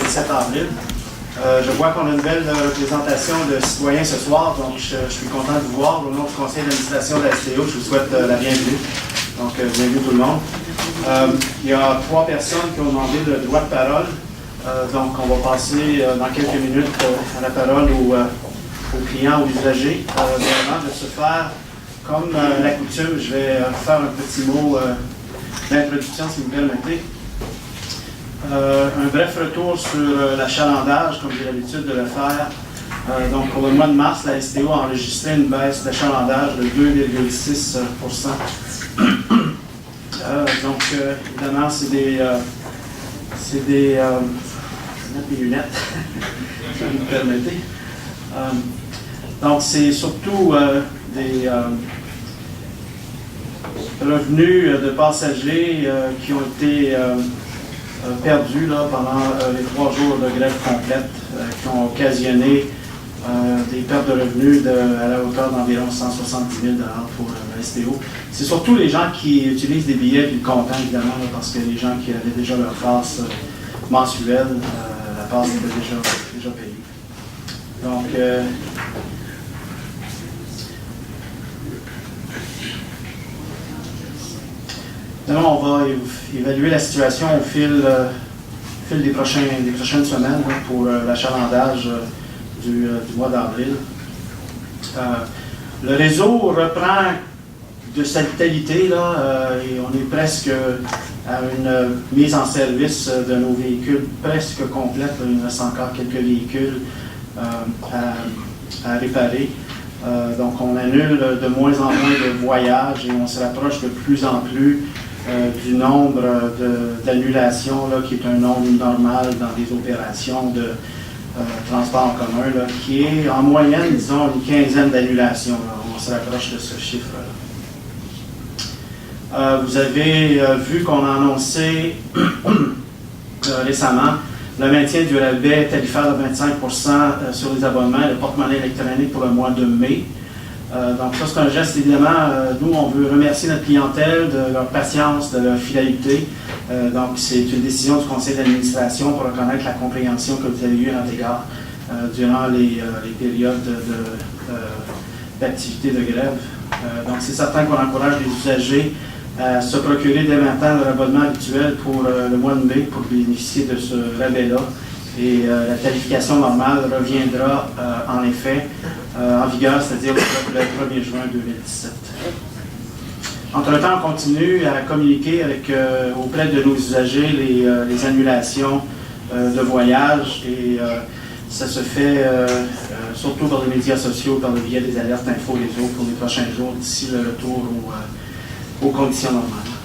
le 7 avril. Je vois qu'on a une belle représentation de citoyens ce soir, donc je suis content de vous voir. Au nom du conseil d'administration de la STO, je vous souhaite la bienvenue. Donc, bienvenue tout le monde. Il y a 3 personnes qui ont demandé le droit de parole. Donc, on va passer dans quelques minutes à la parole aux clients, aux usagers. Vraiment, de se faire, comme la coutume, je vais faire un petit mot d'introduction, si vous me permettez. Un bref retour sur l'achalandage, comme j'ai l'habitude de le faire. Donc, pour le mois de mars, la STO a enregistré une baisse d'achalandage de 2,6 donc, évidemment, c'est des je vais mettre mes lunettes, si vous me permettez. Donc, c'est surtout des revenus de passagers qui ont été perdus là, pendant les 3 jours de grève complète, qui ont occasionné des pertes de revenus à la hauteur d'environ 170 000 pour la STO. C'est surtout les gens qui utilisent des billets du comptant, évidemment, là, parce que les gens qui avaient déjà leur passe mensuelle, la passe était déjà payée. Donc, on va évaluer la situation au fil des prochaines semaines là, pour l'achalandage du mois d'avril. Le réseau reprend de sa vitalité là, et on est presque à une mise en service de nos véhicules presque complète. Là. Il reste encore quelques véhicules à réparer. Donc on annule de moins en moins de voyages et on se rapproche de plus en plus du nombre d'annulations, qui est un nombre normal dans des opérations de transport en commun, là, qui est en moyenne, disons, une quinzaine d'annulations. On se rapproche de ce chiffre-là. Vous avez vu qu'on a annoncé récemment le maintien du rabais tarifaire de 25% sur les abonnements et le porte-monnaie électronique pour le mois de mai. Donc ça, c'est un geste, évidemment, nous, on veut remercier notre clientèle de leur patience, de leur fidélité. Donc c'est une décision du conseil d'administration pour reconnaître la compréhension que vous avez eue à notre égard durant les périodes d'activité de grève. Donc c'est certain qu'on encourage les usagers à se procurer dès maintenant leur abonnement habituel pour le mois de mai pour bénéficier de ce rabais-là. Et la tarification normale reviendra en effet en vigueur, c'est-à-dire le 1er juin 2017. Entre-temps, on continue à communiquer auprès de nos usagers les annulations de voyage et ça se fait surtout par les médias sociaux, par le biais des alertes info réseau pour les prochains jours d'ici le retour aux conditions normales.